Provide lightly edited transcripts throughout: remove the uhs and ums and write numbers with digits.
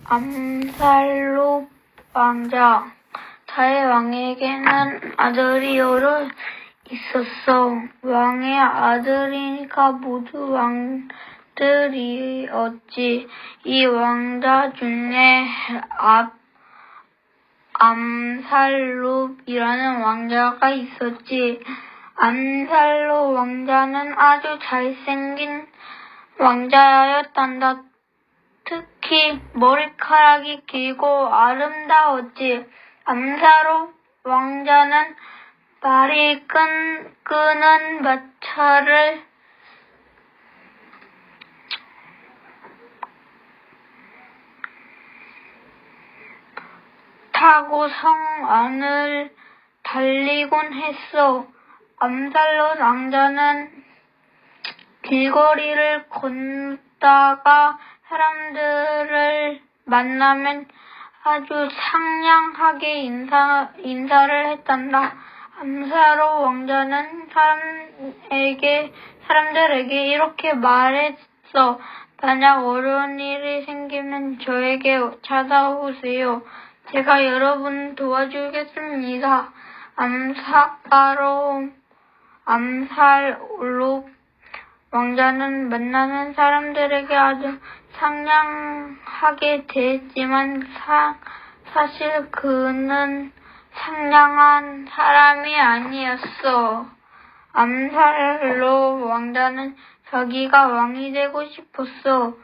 암살로 왕자. 다윗 왕에게는 아들이 여러 있었어. 왕의 아들이니까 모두 왕들이었지. 이 왕자 중에 암살롭이라는 왕자가 있었지. 암살롭 왕자는 아주 잘생긴 왕자였단다. 특히 머리카락이 길고 아름다웠지. 암살롭 왕자는 말이 끄는 마차를 타고 성 안을 달리곤 했어. 암살롭 왕자는 길거리를 걷다가 사람들을 만나면 아주 상냥하게 인사를 했단다. 암살롭 왕자는 사람들에게 이렇게 말했어. 만약 어려운 일이 생기면 저에게 찾아오세요. 제가 여러분 도와주겠습니다. 암살롭 왕자는 만나는 사람들에게 아주 상냥하게 대했지만 사실 그는 상냥한 사람이 아니었어. 암살롭 왕자는 자기가 왕이 되고 싶었어.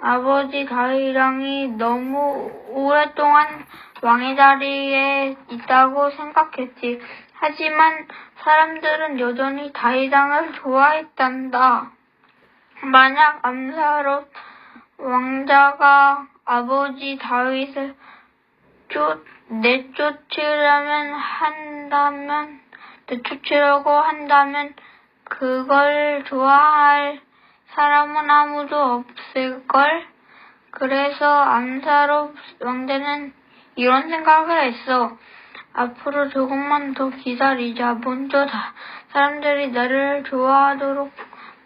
아버지 다윗 왕이 너무 오랫동안 왕의 자리에 있다고 생각했지. 하지만 사람들은 여전히 다윗 왕을 좋아했단다. 만약 암살롭 왕자가 아버지 다윗을 내쫓으려고 한다면 그걸 좋아할 사람은 아무도 없을걸? 그래서 암살롭 왕자는 이런 생각을 했어. 앞으로 조금만 더 기다리자. 먼저 사람들이 나를 좋아하도록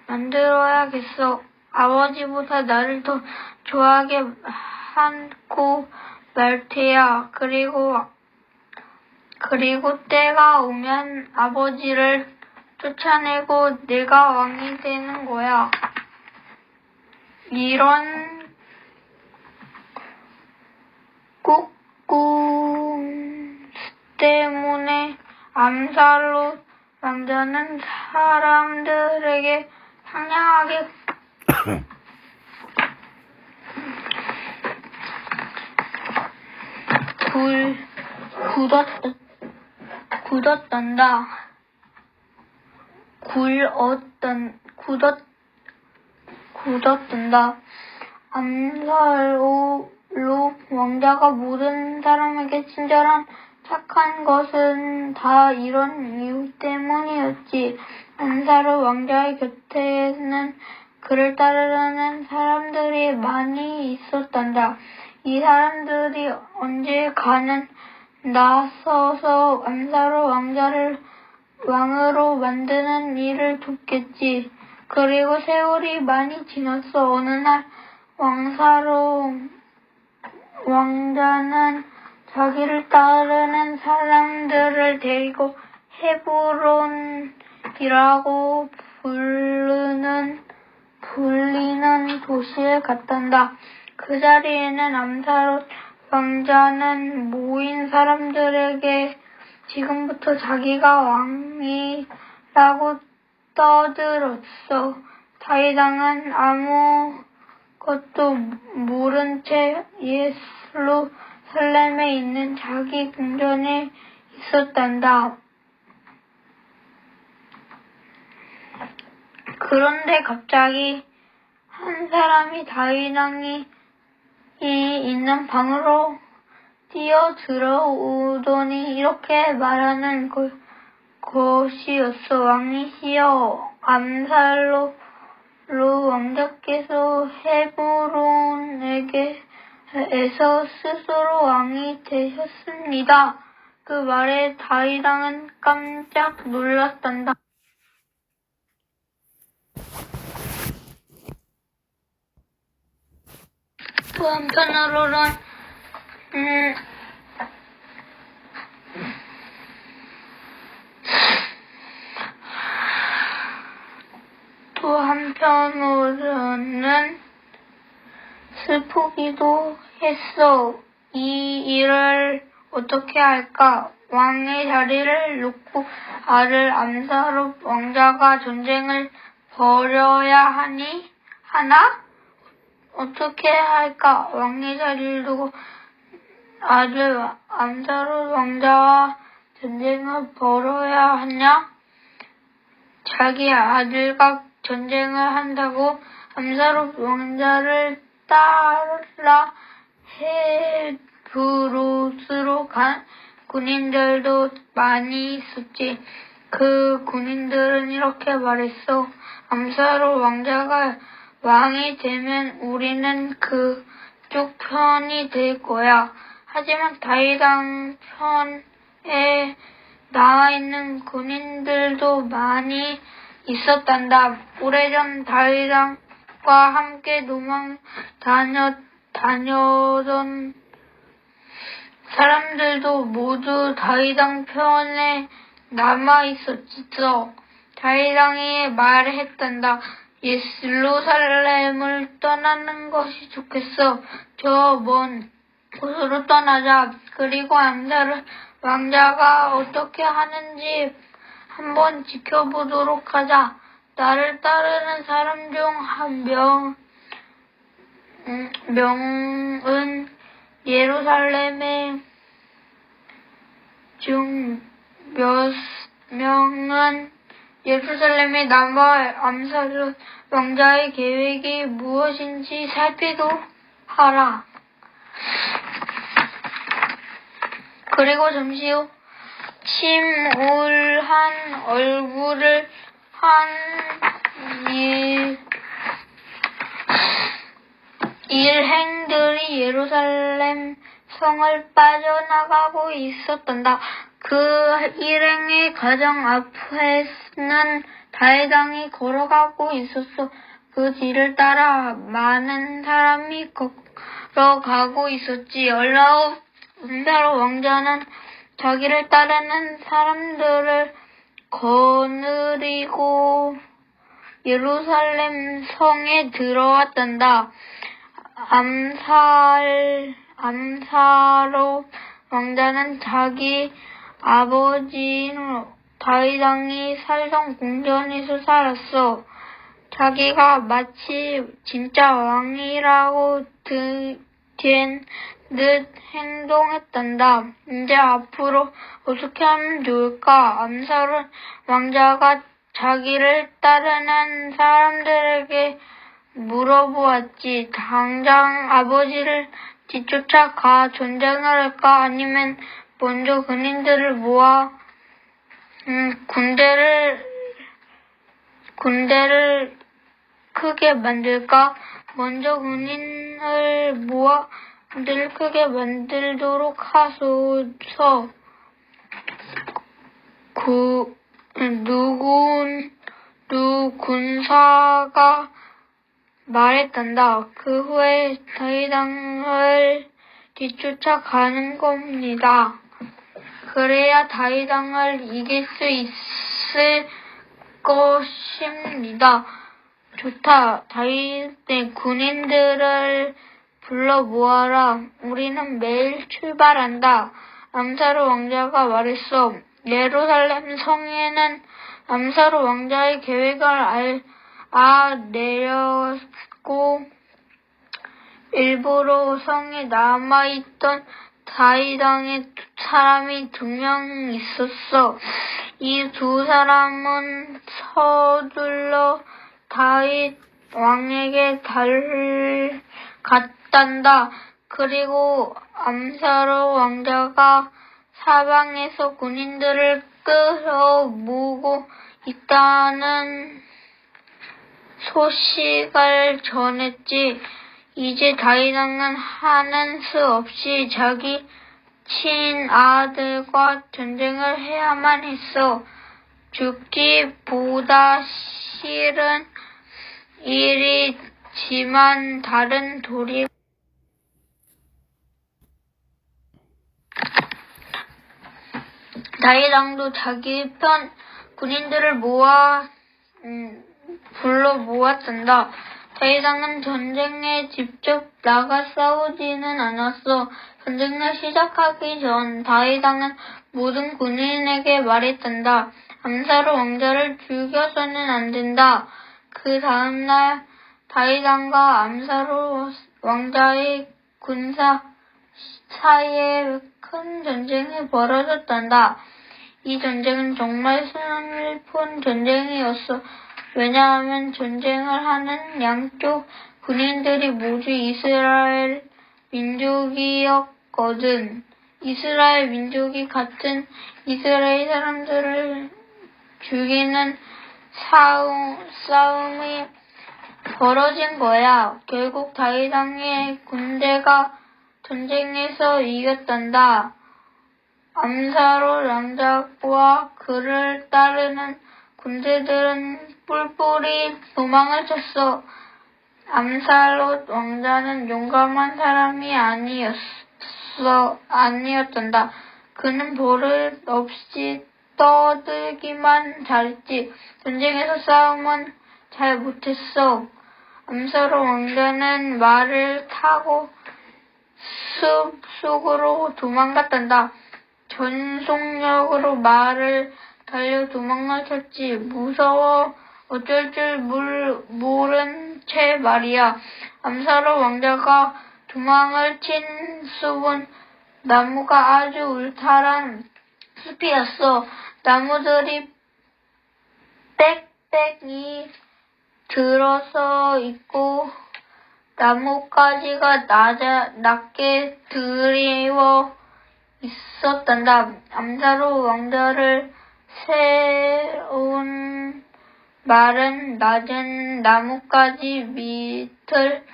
만들어야겠어. 아버지보다 나를 더 좋아하게 하고 말 테야. 그리고 때가 오면 아버지를 쫓아내고 내가 왕이 되는 거야. 이런 꿈 때문에 암살롭 왕자는 사람들에게 상냥하게 굳었단다. 암살롭 왕자가 모든 사람에게 친절한 착한 것은 다 이런 이유 때문이었지. 암살롭 왕자의 곁에는 그를 따르는 사람들이 많이 있었단다. 이 사람들이 언젠가는 나서서 암살롭 왕자를 왕으로 만드는 일을 돕겠지. 그리고 세월이 많이 지났어. 어느 날 암살롭 왕자는 자기를 따르는 사람들을 데리고 헤브론이라고 불리는 도시에 갔단다. 그 자리에는 암살롭 왕자는 모인 사람들에게 지금부터 자기가 왕이라고 떠들었어. 다윗 왕은 아무것도 모른 채 예루살렘에 있는 자기 궁전에 있었단다. 그런데 갑자기 한 사람이 다윗 왕이 있는 방으로 뛰어 들어오더니 이렇게 말하는 것이었어. 왕이시여, 암살롭 왕자께서 헤브론에서 스스로 왕이 되셨습니다. 그 말에 다윗 왕은 깜짝 놀랐단다. 또 한편으로는 슬프기도 했어. 이 일을 어떻게 할까? 왕의 자리를 놓고 아들 암사룹 왕자가 전쟁을 벌여야 하나? 어떻게 할까? 왕의 자리를 두고 아들 암사룹 왕자와 전쟁을 벌여야 하냐? 자기 아들과 전쟁을 한다고 암사룹 왕자를 따라 헤브론으로 간 군인들도 많이 있었지. 그 군인들은 이렇게 말했어. 암사룹 왕자가 왕이 되면 우리는 그쪽 편이 될 거야. 하지만 다윗왕 편에 나와 있는 군인들도 많이 있었단다. 오래전 다윗왕과 함께 도망 다녀던 사람들도 모두 다윗왕 편에 남아 있었어. 다윗왕이 말했단다. 예루살렘을 떠나는 것이 좋겠어. 저 먼 곳으로 떠나자. 그리고 암사룹 왕자가 어떻게 하는지 한번 지켜보도록 하자. 나를 따르는 사람 중 한 명은 예루살렘에 남아 암사룹 왕자의 계획이 무엇인지 살피도록 하라. 그리고 잠시 후 침울한 얼굴을 한 일행들이 예루살렘 성을 빠져나가고 있었단다. 그 일행의 가장 앞에는 다윗왕이 걸어가고 있었어. 그 뒤를 따라 많은 사람이 걸어가고 있었지. 암사룹 왕자는 자기를 따르는 사람들을 거느리고 예루살렘 성에 들어왔단다. 암사룹 왕자는 자기 아버지인 다윗왕이 살던 궁전에서 살았어. 자기가 마치 진짜 왕이라고 된 듯 행동했단다. 이제 앞으로 어떻게 하면 좋을까? 암사룹 왕자가 자기를 따르는 사람들에게 물어보았지. 당장 아버지를 뒤쫓아가 전쟁을 할까? 아니면 먼저 군인들을 모아 군대를 크게 만들까? 먼저 군인을 모아 군대를 크게 만들도록 하소서. 누 군사가 말했단다. 그 후에 다윗왕을 뒤쫓아가는 겁니다. 그래야 다윗왕을 이길 수 있을 것입니다. 좋다. 다윗의 군인들을 불러 모아라. 우리는 매일 출발한다. 암사룹 왕자가 말했어. 예루살렘 성에는 암사룹 왕자의 계획을 내렸고 일부러 성에 남아있던 다윗왕의 사람이 2명 있었어. 이 2사람은 서둘러 다윗 왕에게 갔단다. 그리고 암사룹 왕자가 사방에서 군인들을 끌어모으고 있다는 소식을 전했지. 이제 다윗왕은 하는 수 없이 자기 친아들과 전쟁을 해야만 했어. 죽기보다 싫은 일이지만 다른 도리가 다윗 왕도 자기 편 군인들을 불러 모았단다. 다윗왕은 전쟁에 직접 나가 싸우지는 않았어. 전쟁을 시작하기 전 다윗왕은 모든 군인에게 말했단다. 암사로 왕자를 죽여서는 안 된다. 그 다음날 다윗왕과 암사로 왕자의 군사 사이에 큰 전쟁이 벌어졌단다. 이 전쟁은 정말 슬픈 전쟁이었어. 왜냐하면 전쟁을 하는 양쪽 군인들이 모두 이스라엘 민족이었거든. 이스라엘 민족이 같은 이스라엘 사람들을 죽이는 싸움이 벌어진 거야. 결국 다윗왕의 군대가 전쟁에서 이겼단다. 암사로 왕자와 그를 따르는 군대들은 뿔뿔이 도망을 쳤어. 암살롯 왕자는 용감한 사람이 아니었단다. 그는 버릇 없이 떠들기만 잘했지. 전쟁에서 싸움은 잘 못했어. 암살롯 왕자는 말을 타고 숲 속으로 도망갔단다. 전속력으로 말을 달려 도망을 쳤지. 무서워 어쩔 줄 모른 채 말이야. 암사로 왕자가 도망을 친 숲은 나무가 아주 울타란 숲이었어. 나무들이 빽빽이 들어서 있고 나뭇가지가 낮게 드리워 있었단다. 암사로 왕자를 세운 말은 낮은 나뭇가지 밑을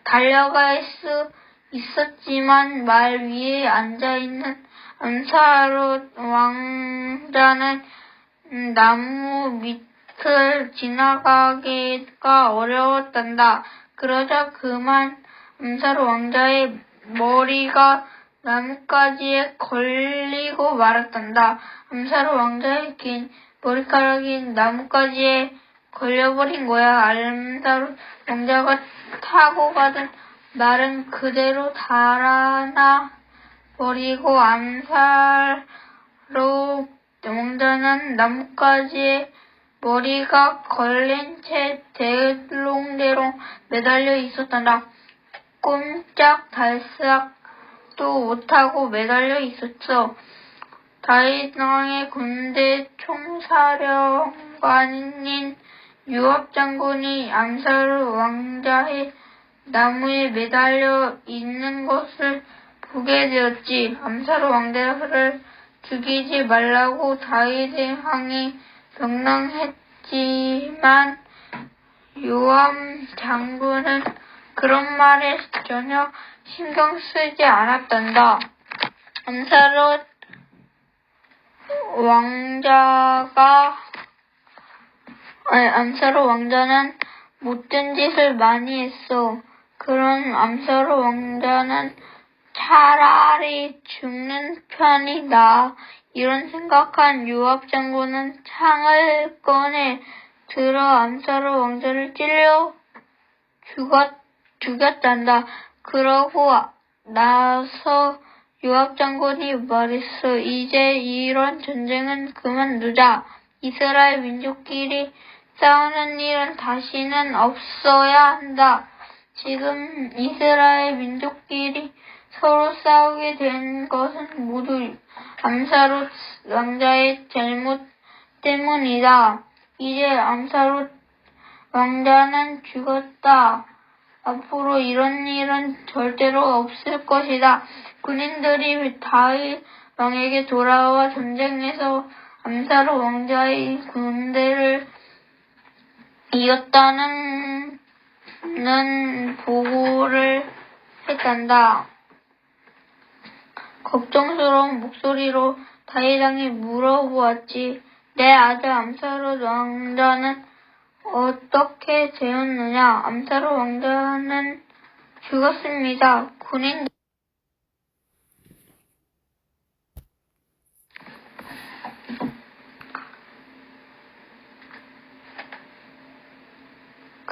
달려갈 수 있었지만 말 위에 앉아있는 암사로 왕자는 나무 밑을 지나가기가 어려웠단다. 그러자 그만 암사로 왕자의 머리가 나뭇가지에 걸리고 말았단다. 암사로 왕자의 긴 머리카락이 나뭇가지에 걸려버린 거야. 암사로 왕자가 타고 가던 말은 그대로 달아나 버리고 암사로 왕자는 나뭇가지에 머리가 걸린 채 대롱대롱 매달려 있었단다. 꼼짝달싹도 못하고 매달려 있었어. 다윗왕의 군대 총사령관인 요압 장군이 암사로 왕자의 나무에 매달려 있는 것을 보게 되었지. 암사로 왕자를 죽이지 말라고 다윗왕이 명령했지만 요압 장군은 그런 말에 전혀 신경 쓰지 않았단다. 암사로 왕자는 못된 짓을 많이 했어. 그런 암사로 왕자는 차라리 죽는 편이 나아. 이런 생각한 요압 장군은 창을 꺼내 들어 암사로 왕자를 찔러 죽였단다. 그러고 나서 요압 장군이 말했어. 이제 이런 전쟁은 그만두자. 이스라엘 민족끼리 싸우는 일은 다시는 없어야 한다. 지금 이스라엘 민족끼리 서로 싸우게 된 것은 모두 암사롯 왕자의 잘못 때문이다. 이제 암사롯 왕자는 죽었다. 앞으로 이런 일은 절대로 없을 것이다. 군인들이 다윗 왕에게 돌아와 전쟁에서 암사롯 왕자의 군대를 이겼다는 보고를 했단다. 걱정스러운 목소리로 다윗왕이 물어보았지. 내 아들 암사롯 왕자는 어떻게 되었느냐? 암사롯 왕자는 죽었습니다. 군인들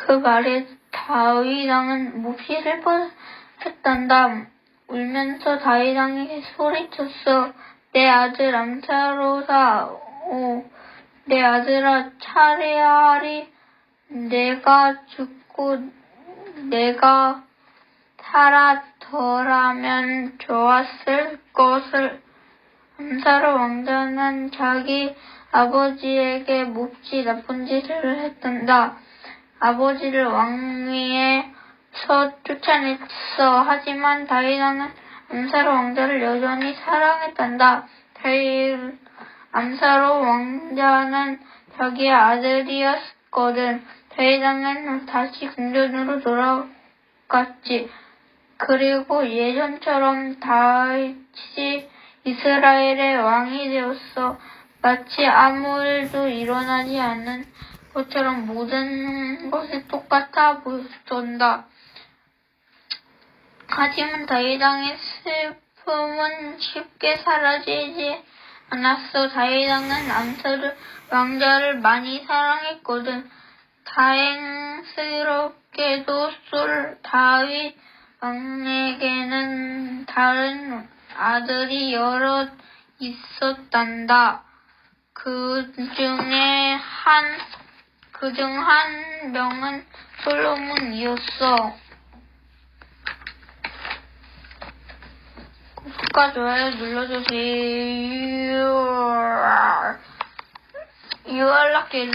그 말에 다윗 왕은 몹시 슬퍼했단다. 울면서 다윗 왕에게 소리쳤어. 내 아들 암살로다. 내 아들아, 차례하리. 내가 죽고 내가 살았더라면 좋았을 것을. 암살로 왕자는 자기 아버지에게 몹시 나쁜 짓을 했단다. 아버지를 왕위에서 쫓아냈어. 하지만 다윗 왕은 암살로 왕자를 여전히 사랑했단다. 암살로 왕자는 자기의 아들이었거든. 다윗 왕은 다시 궁전으로 돌아갔지. 그리고 예전처럼 다윗이 이스라엘의 왕이 되었어. 마치 아무 일도 일어나지 않은 것처럼 모든 것이 똑같아 보였단다. 하지만 다윗 왕의 슬픔은 쉽게 사라지지 않았어. 다윗 왕은 암살로 왕자를 많이 사랑했거든. 다행스럽게도 다윗 왕에게는 다른 아들이 여럿 있었단다. 그중 한 명은 솔로몬이었어. 구독과 좋아요 눌러주세요. 유알라께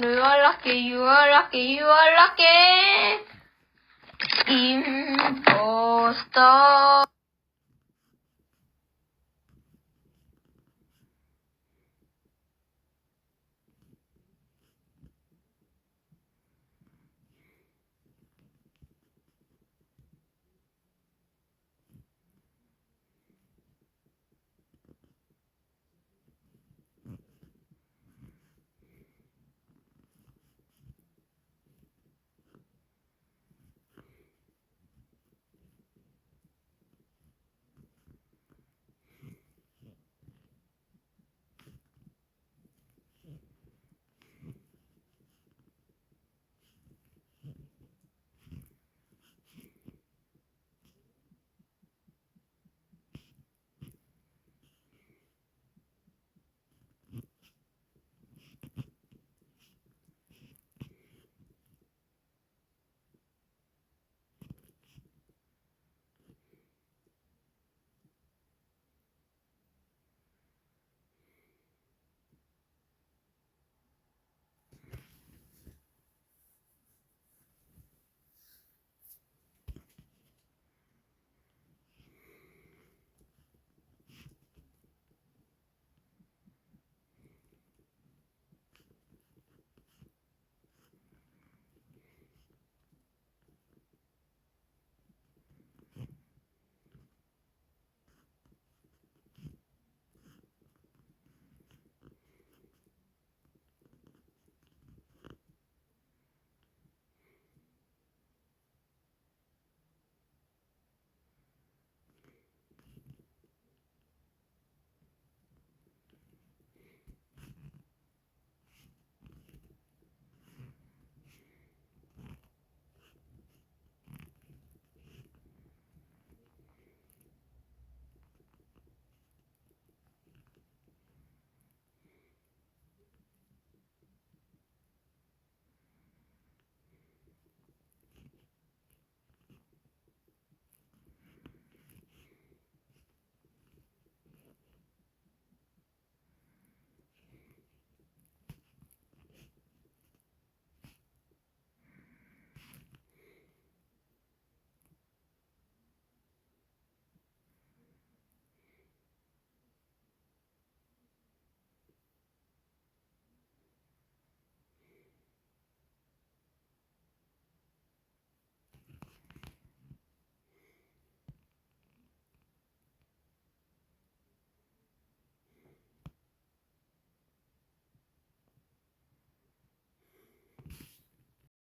임포스터